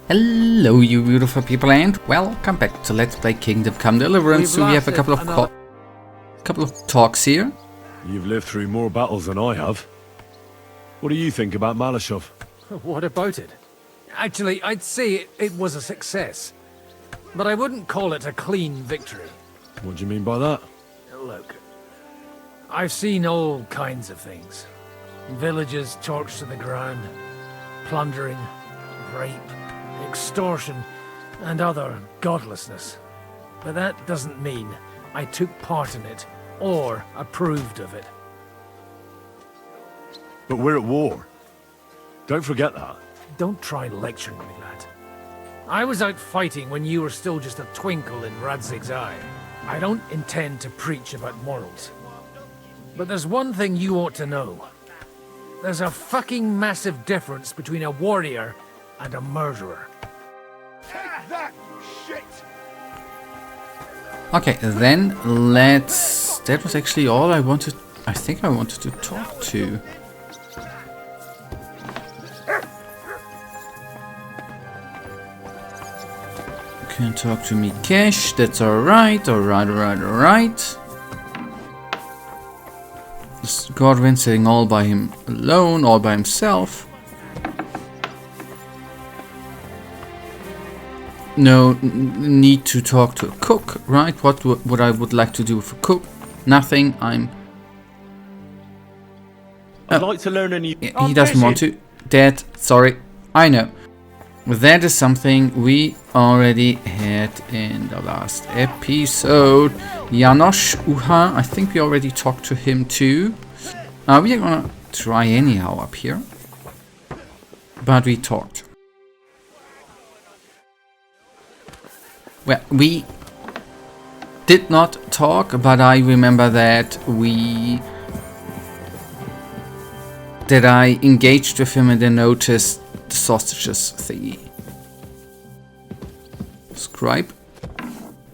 Hello you beautiful people and welcome back to Let's Play Kingdom Come Deliverance. So we have a couple of talks here. You've lived through more battles than I have. What do you think about Malashov? What about it? Actually, I'd say it was a success. But I wouldn't call it a clean victory. What do you mean by that? Look, I've seen all kinds of things. Villages torched to the ground, plundering, rape, extortion, and other godlessness. But that doesn't mean I took part in it or approved of it. But we're at war. Don't forget that. Don't try lecturing me, lad. I was out fighting when you were still just a twinkle in Radzig's eye. I don't intend to preach about morals. But there's one thing you ought to know. There's a fucking massive difference between a warrior and a murderer. Take that, shit! Okay, then let's... That was actually all I wanted... I think I wanted to talk to. Can talk to Mikesh, that's alright, alright. This Godwin sitting all by him alone, all by himself. No need to talk to a cook, right? What I would like to do with a cook? Nothing, I'd like to learn a new... He doesn't want to. Dad, sorry, I know. That is something we already had in the last episode. Janosch Uha, I think we already talked to him too. We are gonna try anyhow up here. But we talked. Well, we did not talk, but I remember that I engaged with him and then noticed the sausages thingy. Scribe.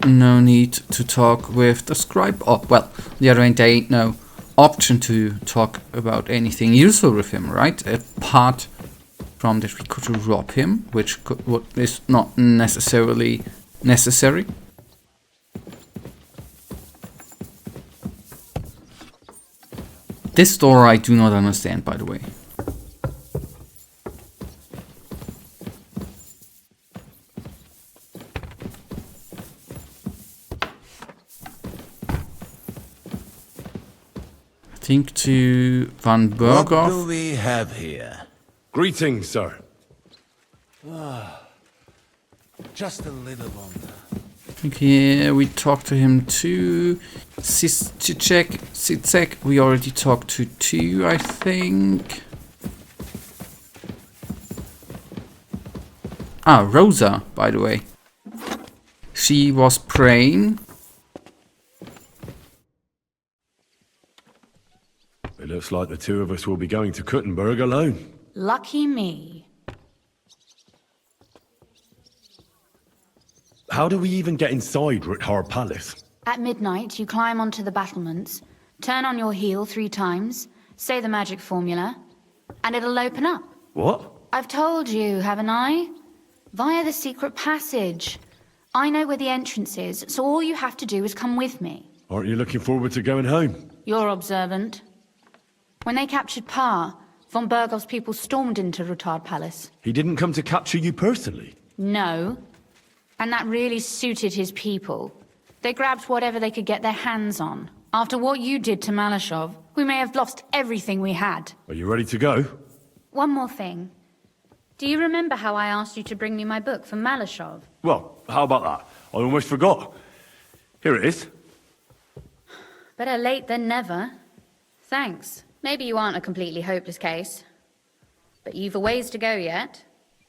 No need to talk with the scribe. Oh, well, the other end there ain't no option to talk about anything useful with him, right? Apart from that we could rob him, which is not necessarily necessary. This door I do not understand, by the way. I think to Van Berghoff. What do we have here? Greetings, sir. Just a little longer. Okay, we talked to him too. Sitsek, we already talked to two, I think. Ah, Rosa, by the way. She was praying. It looks like the two of us will be going to Kuttenberg alone. Lucky me. How do we even get inside Ruthard Palace? At midnight, you climb onto the battlements, turn on your heel 3 times, say the magic formula, and it'll open up. What? I've told you, haven't I? Via the secret passage. I know where the entrance is, so all you have to do is come with me. Aren't you looking forward to going home? You're observant. When they captured Pa, von Bergoff's people stormed into Ruthard Palace. He didn't come to capture you personally? No. And that really suited his people. They grabbed whatever they could get their hands on. After what you did to Malashov, we may have lost everything we had. Are you ready to go? One more thing. Do you remember how I asked you to bring me my book from Malashov? Well, how about that? I almost forgot. Here it is. Better late than never. Thanks. Maybe you aren't a completely hopeless case. But you've a ways to go yet.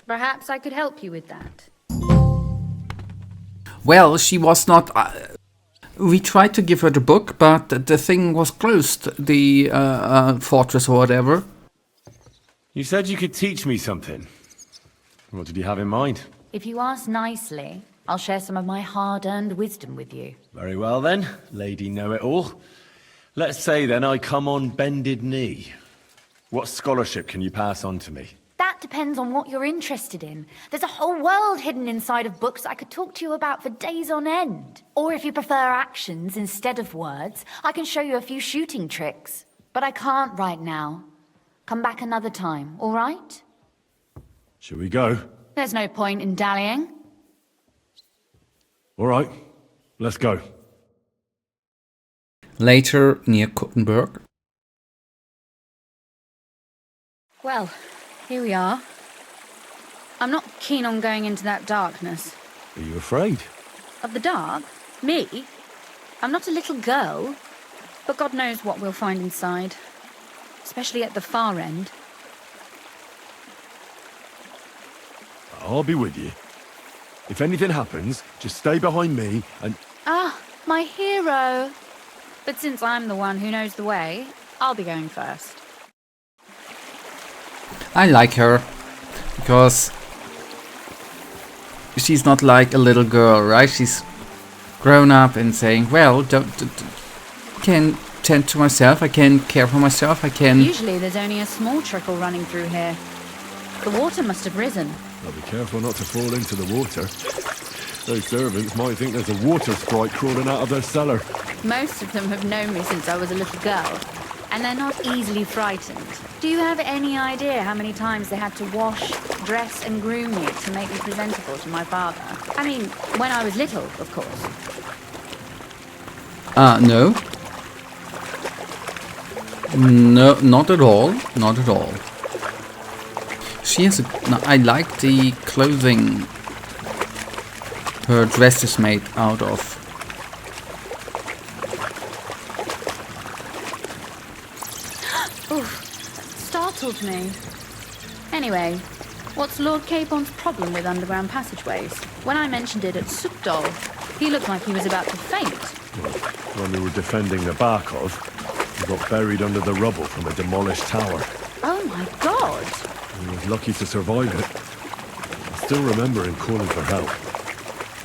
Perhaps I could help you with that. Well, she was not... we tried to give her the book, but the thing was closed. The fortress or whatever. You said you could teach me something. What did you have in mind? If you ask nicely, I'll share some of my hard-earned wisdom with you. Very well then, Lady Know-It-All. Let's say then I come on bended knee. What scholarship can you pass on to me? That depends on what you're interested in. There's a whole world hidden inside of books I could talk to you about for days on end. Or if you prefer actions instead of words, I can show you a few shooting tricks. But I can't right now. Come back another time, all right? Shall we go? There's no point in dallying. All right, let's go. Later, near Kuttenberg. Well, here we are. I'm not keen on going into that darkness. Are you afraid? Of the dark? Me? I'm not a little girl. But God knows what we'll find inside. Especially at the far end. I'll be with you. If anything happens, just stay behind me and... Ah, my hero. But since I'm the one who knows the way, I'll be going first. I like her because she's not like a little girl, right? She's grown up and saying, well, can tend to myself, I can care for myself, I can... Usually there's only a small trickle running through here. The water must have risen. I'll be careful not to fall into the water. Those servants might think there's a water sprite crawling out of their cellar. Most of them have known me since I was a little girl, and they're not easily frightened. Do you have any idea how many times they had to wash, dress and groom me to make me presentable to my father? I mean, when I was little, of course. No. No, not at all. Not at all. She has a... No, I like the clothing her dress is made out of. Oof, startled me. Anyway, what's Lord Capon's problem with underground passageways? When I mentioned it at Sukdol, he looked like he was about to faint. When we were defending the Barkov, we got buried under the rubble from a demolished tower. Oh my god! He was lucky to survive it. I still remember him calling for help.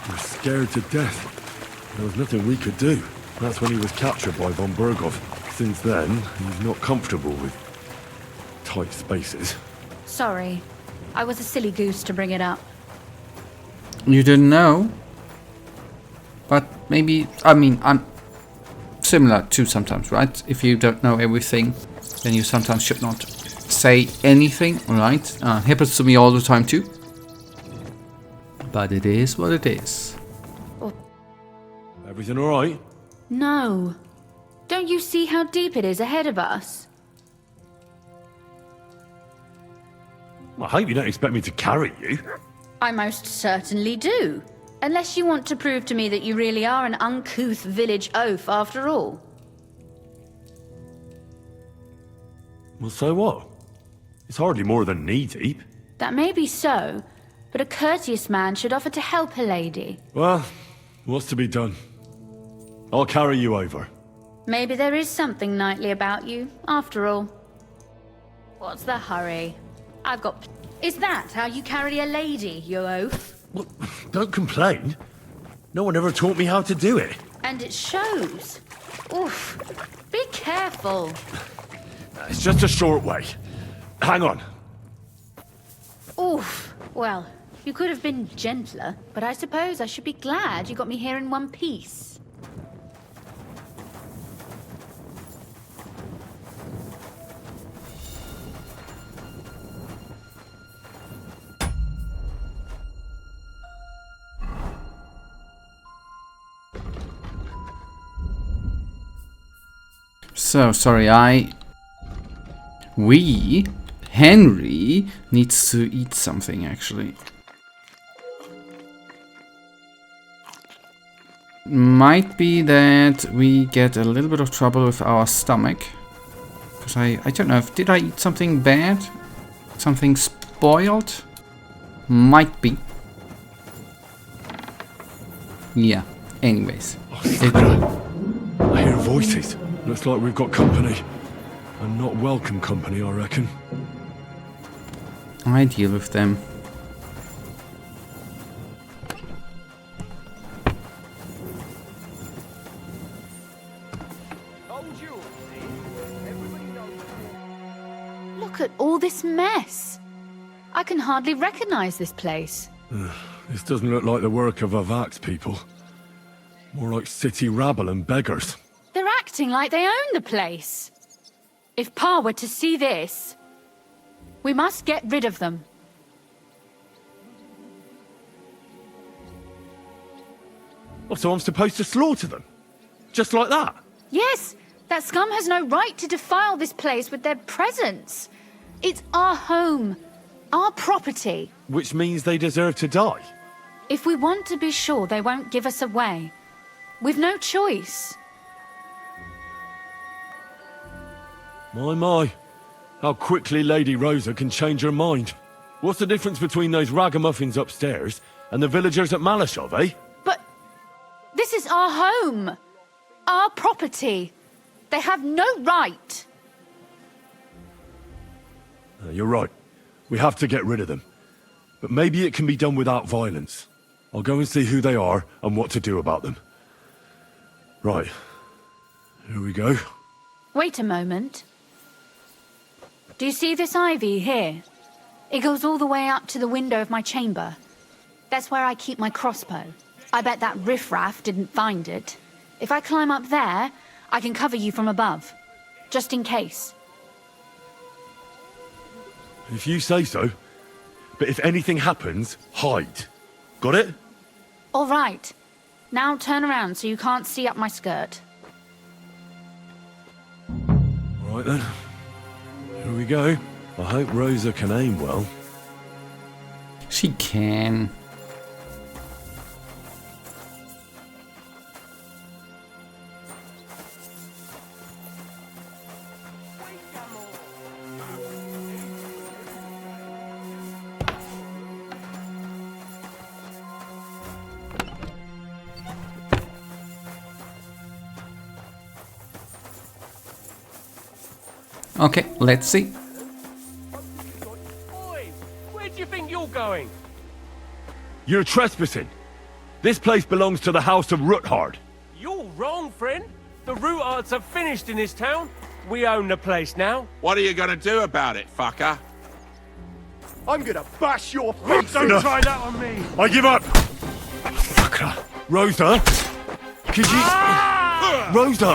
He was scared to death. There was nothing we could do. That's when he was captured by von Berghoff. Since then, he's not comfortable with tight spaces. Sorry. I was a silly goose to bring it up. You didn't know? But maybe... I mean, I'm similar too sometimes, right? If you don't know everything, then you sometimes should not say anything, alright? Happens to me all the time too. But it is what it is. Everything all right? No. Don't you see how deep it is ahead of us? I hope you don't expect me to carry you. I most certainly do. Unless you want to prove to me that you really are an uncouth village oaf after all. Well, so what? It's hardly more than knee-deep. That may be so, but a courteous man should offer to help a lady. Well, what's to be done? I'll carry you over. Maybe there is something knightly about you, after all. What's the hurry? I've got... Is that how you carry a lady, you oaf? Well, don't complain. No one ever taught me how to do it. And it shows. Oof. Be careful. It's just a short way. Hang on. Oof. Well, you could have been gentler, but I suppose I should be glad you got me here in one piece. So, sorry, Henry needs to eat something, actually. Might be that we get a little bit of trouble with our stomach. Because I don't know, did I eat something bad? Something spoiled? Might be. Yeah, anyways. I hear voices. Looks like we've got company. And not welcome company, I reckon. I deal with them. Look at all this mess. I can hardly recognize this place. This doesn't look like the work of Avak's people. More like city rabble and beggars. They're acting like they own the place. If Pa were to see this, we must get rid of them. Oh, so I'm supposed to slaughter them? Just like that? Yes, that scum has no right to defile this place with their presence. It's our home, our property. Which means they deserve to die. If we want to be sure they won't give us away, we've no choice. My. How quickly Lady Rosa can change her mind. What's the difference between those ragamuffins upstairs and the villagers at Malashov, eh? But this is our home, our property. They have no right. You're right. We have to get rid of them. But maybe it can be done without violence. I'll go and see who they are and what to do about them. Right. Here we go. Wait a moment. Do you see this ivy here? It goes all the way up to the window of my chamber. That's where I keep my crossbow. I bet that riffraff didn't find it. If I climb up there, I can cover you from above. Just in case. If you say so. But if anything happens, hide. Got it? All right. Now turn around so you can't see up my skirt. All right then. Here we go. I hope Rosa can aim well. She can. Okay, let's see. Oi, where do you think you're going? You're trespassing. This place belongs to the house of Ruthard. You're wrong, friend. The Ruthards have finished in this town. We own the place now. What are you gonna do about it, fucker? I'm gonna bash your face. Don't Don't try that on me. I give up! Fucker. Rosa? Could you... Rosa!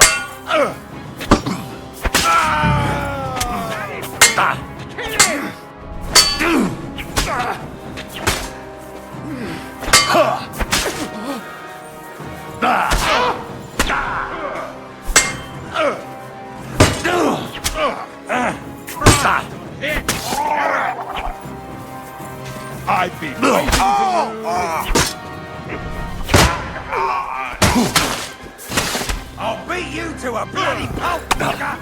I've been waiting I'll beat you to a bloody pulp, fucker!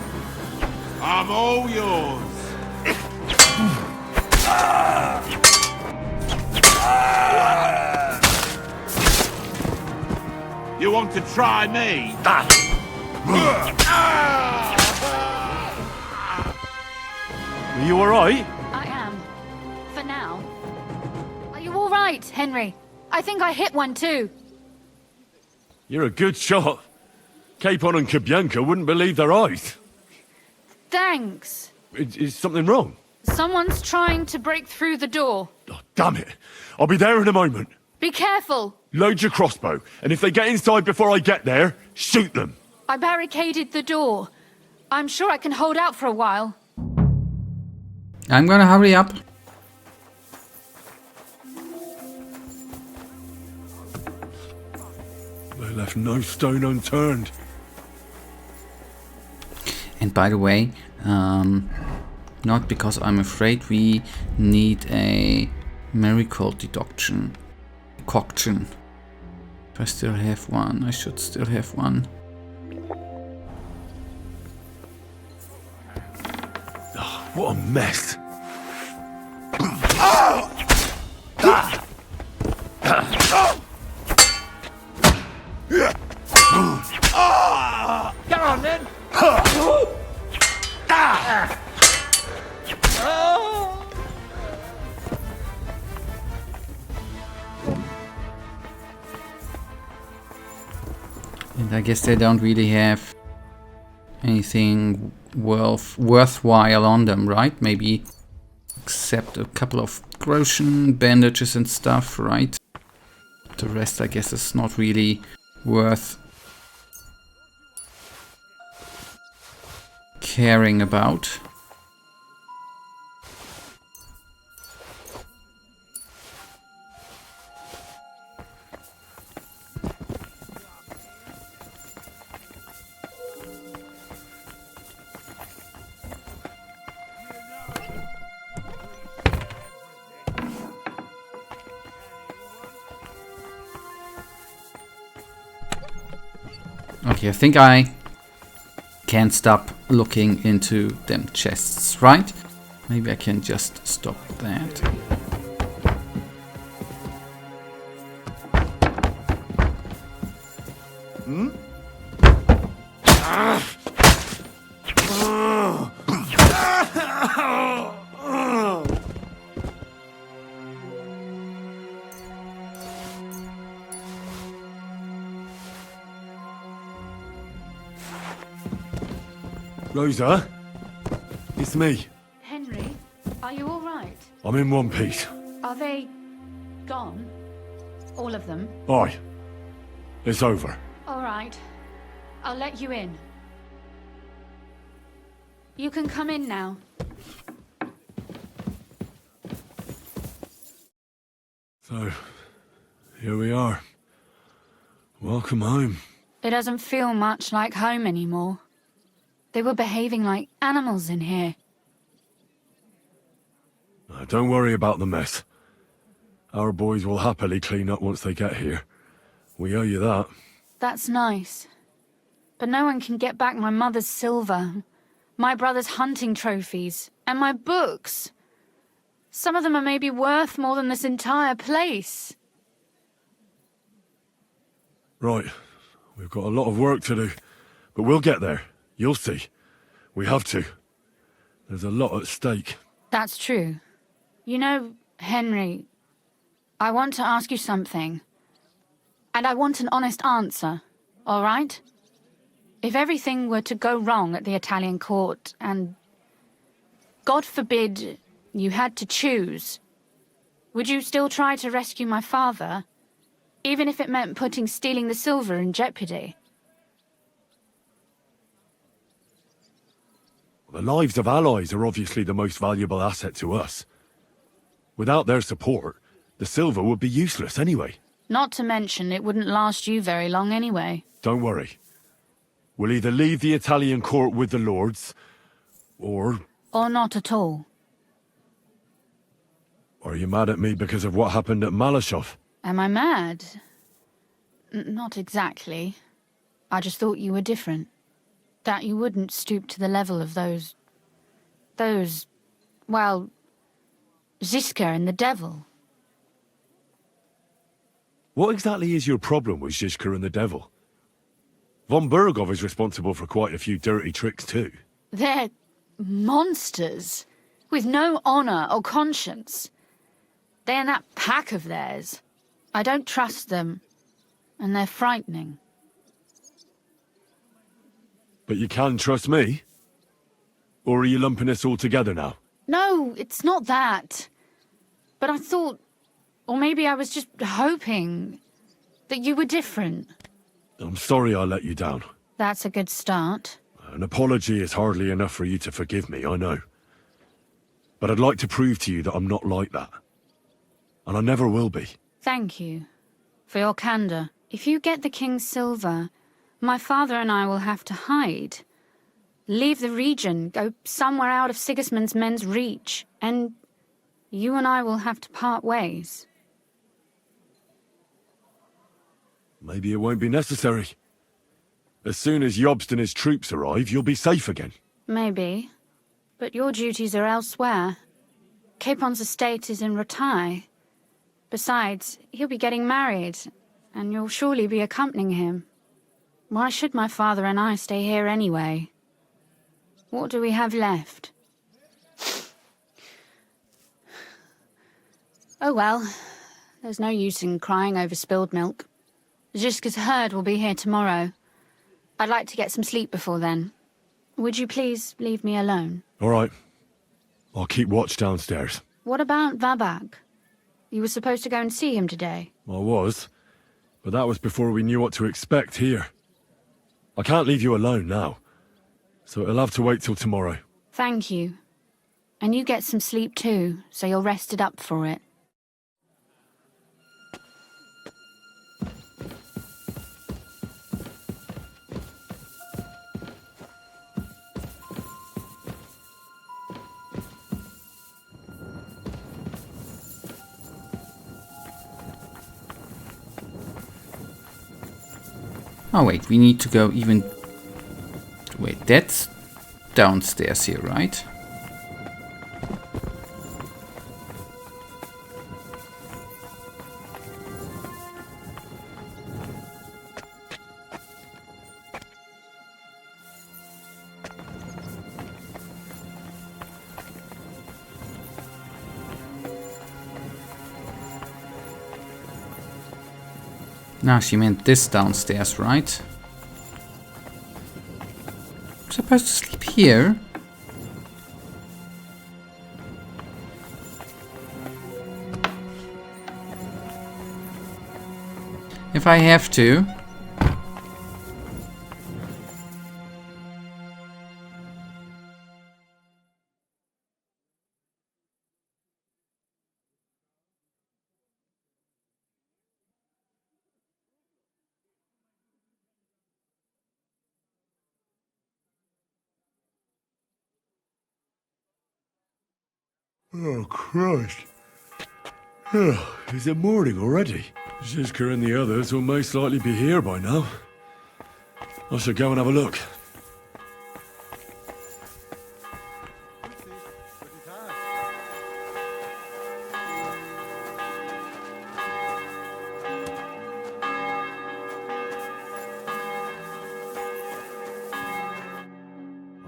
I'm all yours. You want to try me? Are you alright? I am. For now. Are you all right, Henry? I think I hit one too. You're a good shot. Capon and Kabianka wouldn't believe their eyes. Thanks. Is something wrong? Someone's trying to break through the door. Oh, damn it. I'll be there in a moment. Be careful. Load your crossbow, and if they get inside before I get there, shoot them. I barricaded the door. I'm sure I can hold out for a while. I'm gonna hurry up. They left no stone unturned. And by the way, not because I'm afraid, we need a miracle deduction. Concoction. If I still have one, I should still have one. Oh, what a mess. Come on, then. And I guess they don't really have anything worthwhile on them, right? Maybe except a couple of corrosion, bandages and stuff, right? The rest, I guess, is not really worth caring about. Okay, I think I can't stop looking into them chests, right? Maybe I can just stop that. Rosa? It's me. Henry, are you all right? I'm in one piece. Are they gone? All of them? Aye. It's over. All right. I'll let you in. You can come in now. So, here we are. Welcome home. It doesn't feel much like home anymore. They were behaving like animals in here. Don't worry about the mess. Our boys will happily clean up once they get here. We owe you that. That's nice. But no one can get back my mother's silver, my brother's hunting trophies, and my books. Some of them are maybe worth more than this entire place. Right. We've got a lot of work to do. But we'll get there. You'll see. We have to. There's a lot at stake. That's true. You know, Henry, I want to ask you something. And I want an honest answer, all right? If everything were to go wrong at the Italian court and, God forbid, you had to choose, would you still try to rescue my father, even if it meant putting stealing the silver in jeopardy? The lives of allies are obviously the most valuable asset to us. Without their support, the silver would be useless anyway. Not to mention, it wouldn't last you very long anyway. Don't worry. We'll either leave the Italian court with the lords, or... Or not at all. Are you mad at me because of what happened at Malashov? Am I mad? Not exactly. I just thought you were different. That you wouldn't stoop to the level of those, well, Ziska and the devil. What exactly is your problem with Zizka and the devil? Von Burgov is responsible for quite a few dirty tricks too. They're monsters, with no honor or conscience. They and that pack of theirs. I don't trust them, and they're frightening. But you can trust me? Or are you lumping us all together now? No, it's not that. But I thought, or maybe I was just hoping, that you were different. I'm sorry I let you down. That's a good start. An apology is hardly enough for you to forgive me, I know. But I'd like to prove to you that I'm not like that. And I never will be. Thank you for your candor. If you get the king's silver, my father and I will have to hide. Leave the region, go somewhere out of Sigismund's men's reach, and you and I will have to part ways. Maybe it won't be necessary. As soon as Jobst and his troops arrive, you'll be safe again. Maybe. But your duties are elsewhere. Capon's estate is in Ruthard. Besides, he'll be getting married, and you'll surely be accompanying him. Why should my father and I stay here anyway? What do we have left? Oh well, there's no use in crying over spilled milk. Ziska's herd will be here tomorrow. I'd like to get some sleep before then. Would you please leave me alone? All right. I'll keep watch downstairs. What about Vavak? You were supposed to go and see him today. I was, but that was before we knew what to expect here. I can't leave you alone now, so it'll have to wait till tomorrow. Thank you. And you get some sleep too, so you're rested up for it. Oh wait, we need to go even... Wait, that's downstairs here, right? No, she meant this downstairs, right? I'm supposed to sleep here? If I have to. Oh, Christ. Is it morning already? Zizka and the others will most likely be here by now. I should go and have a look.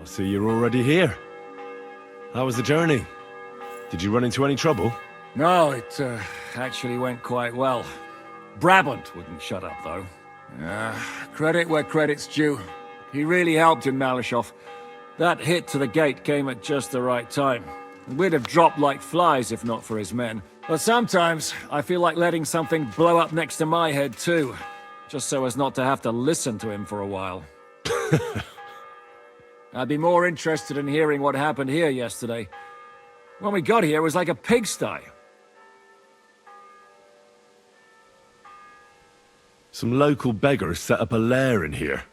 I see you're already here. How was the journey? Did you run into any trouble? No, it actually went quite well. Brabant wouldn't shut up, though. Credit where credit's due. He really helped in Malishov. That hit to the gate came at just the right time. We'd have dropped like flies if not for his men. But sometimes, I feel like letting something blow up next to my head too. Just so as not to have to listen to him for a while. I'd be more interested in hearing what happened here yesterday. When we got here, it was like a pigsty. Some local beggars set up a lair in here.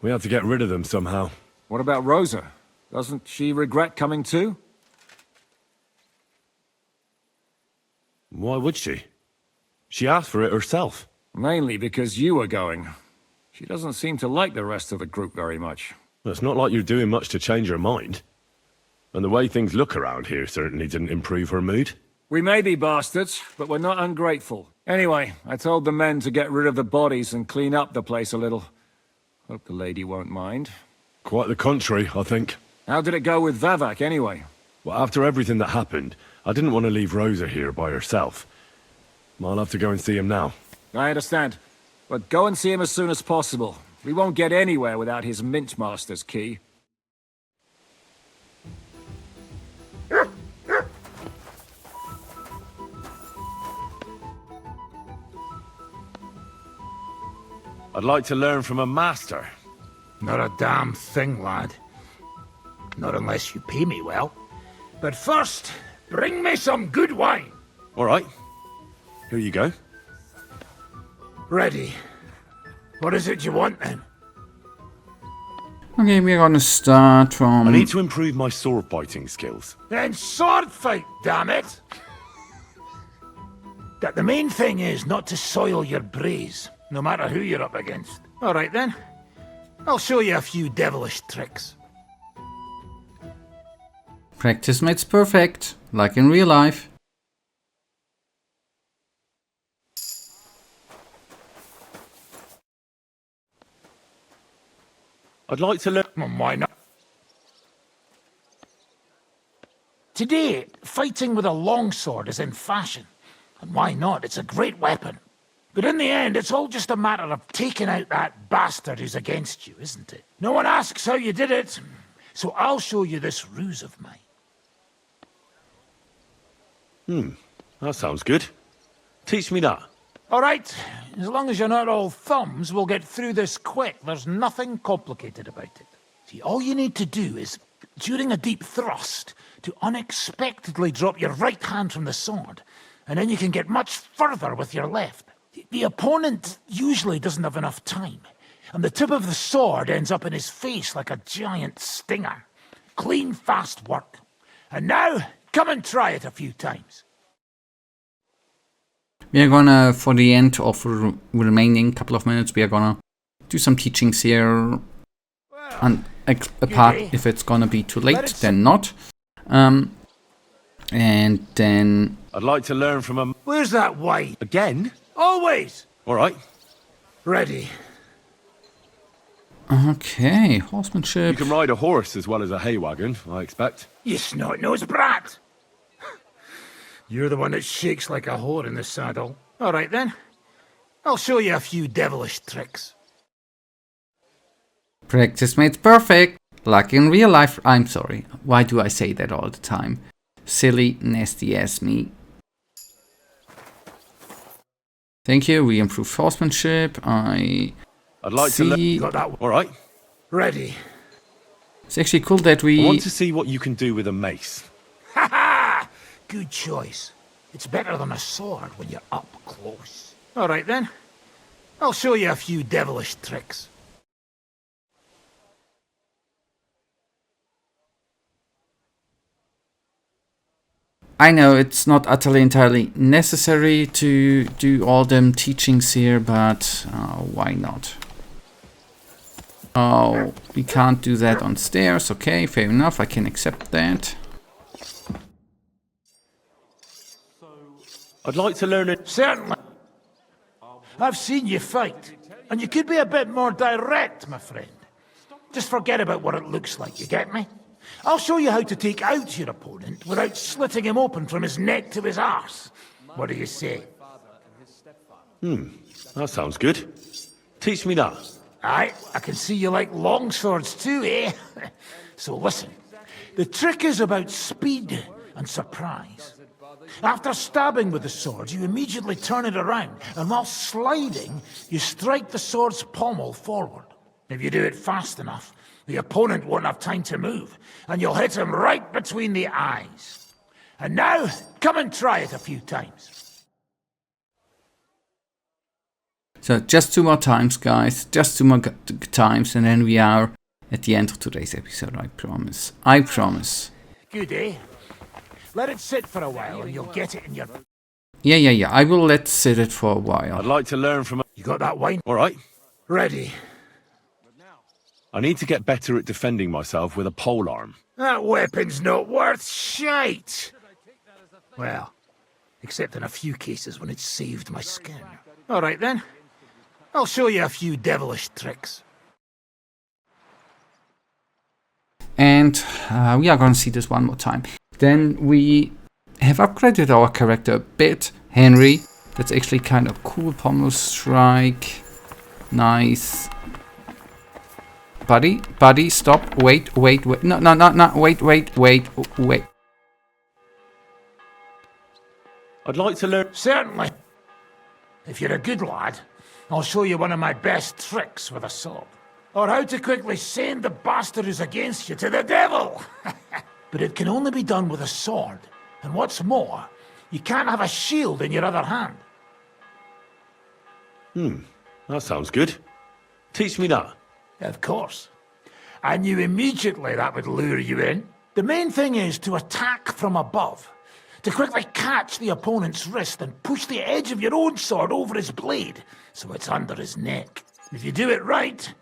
We had to get rid of them somehow. What about Rosa? Doesn't she regret coming too? Why would she? She asked for it herself. Mainly because you were going. She doesn't seem to like the rest of the group very much. Well, it's not like you're doing much to change her mind. And the way things look around here certainly didn't improve her mood. We may be bastards, but we're not ungrateful. Anyway, I told the men to get rid of the bodies and clean up the place a little. Hope the lady won't mind. Quite the contrary, I think. How did it go with Vavak, anyway? Well, after everything that happened, I didn't want to leave Rosa here by herself. I'll have to go and see him now. I understand. But go and see him as soon as possible. We won't get anywhere without his Mintmaster's key. I'd like to learn from a master. Not a damn thing, lad. Not unless you pay me well. But first, bring me some good wine. All right. Here you go. Ready. What is it you want, then? Okay, we're gonna start from... I need to improve my sword fighting skills. Then sword fight, damn it! That the main thing is not to soil your braze, no matter who you're up against. All right, then. I'll show you a few devilish tricks. Practice makes perfect, like in real life. I'd like to learn... Why not? Today, fighting with a longsword is in fashion. And why not? It's a great weapon. But in the end, it's all just a matter of taking out that bastard who's against you, isn't it? No one asks how you did it, so I'll show you this ruse of mine. That sounds good. Teach me that. All right, as long as you're not all thumbs, we'll get through this quick. There's nothing complicated about it. See, all you need to do is, during a deep thrust, to unexpectedly drop your right hand from the sword, and then you can get much further with your left. The opponent usually doesn't have enough time, and the tip of the sword ends up in his face like a giant stinger. Clean, fast work. And now, come and try it a few times. We are gonna, for the end of the remaining couple of minutes, we are gonna do some teachings here. And apart, if it's gonna be too late, then not. And then... I'd like to learn from a... Where's that wine? Again? Always! Alright. Ready. Okay, horsemanship. You can ride a horse as well as a hay wagon, I expect. You snot-nosed brat! You're the one that shakes like a whore in the saddle. All right, then. I'll show you a few devilish tricks. Practice makes perfect. Like in real life. I'm sorry. Why do I say that all the time? Silly, nasty ass me. Thank you. We improved horsemanship. I'd like to learn. Got that one. All right. Ready. It's actually cool that we... I want to see what you can do with a mace. Ha ha! Good choice. It's better than a sword when you're up close. All right, then. I'll show you a few devilish tricks. I know it's not utterly entirely necessary to do all them teachings here, but why not? Oh, we can't do that on stairs. Okay, fair enough. I can accept that. I'd like to learn it. Certainly. I've seen you fight, and you could be a bit more direct, my friend. Just forget about what it looks like, you get me? I'll show you how to take out your opponent without slitting him open from his neck to his arse. What do you say? That sounds good. Teach me that. Aye, I can see you like longswords too, eh? So listen, the trick is about speed and surprise. After stabbing with the sword, you immediately turn it around, and while sliding, you strike the sword's pommel forward. If you do it fast enough, the opponent won't have time to move, and you'll hit him right between the eyes. And now, come and try it a few times. So just 2 more times, guys. Just 2 more times, and then we are at the end of today's episode, I promise. I promise. Good, eh? Let it sit for a while, and you'll get it in your... Yeah. I will let sit it for a while. I'd like to learn from... You got that wine? All right. Ready. I need to get better at defending myself with a polearm. That weapon's not worth shite. Well, except in a few cases when it's saved my skin. All right, then. I'll show you a few devilish tricks. And we are going to see this one more time. Then we have upgraded our character a bit. Henry. That's actually kind of cool. Pommel strike. Nice. Buddy, stop. Wait. No. Wait. I'd like to learn... Certainly. If you're a good lad, I'll show you one of my best tricks with a sword. Or how to quickly send the bastard who's against you to the devil. But it can only be done with a sword. And what's more, you can't have a shield in your other hand. That sounds good. Teach me that. Of course. I knew immediately that would lure you in. The main thing is to attack from above. To quickly catch the opponent's wrist and push the edge of your own sword over his blade, so it's under his neck. If you do it right,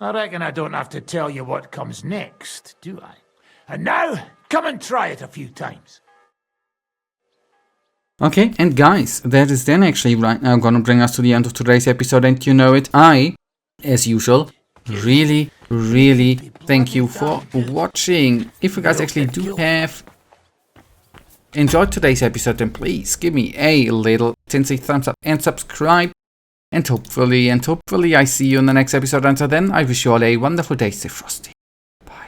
I reckon I don't have to tell you what comes next, do I? And now, come and try it a few times. Okay, and guys, that is then actually right now gonna bring us to the end of today's episode, and you know it. I, as usual, really thank you for watching. If you guys actually do have enjoyed today's episode, then please give me a little tinsy thumbs up and subscribe. And hopefully I see you in the next episode. Until then, I wish you all a wonderful day. Stay frosty.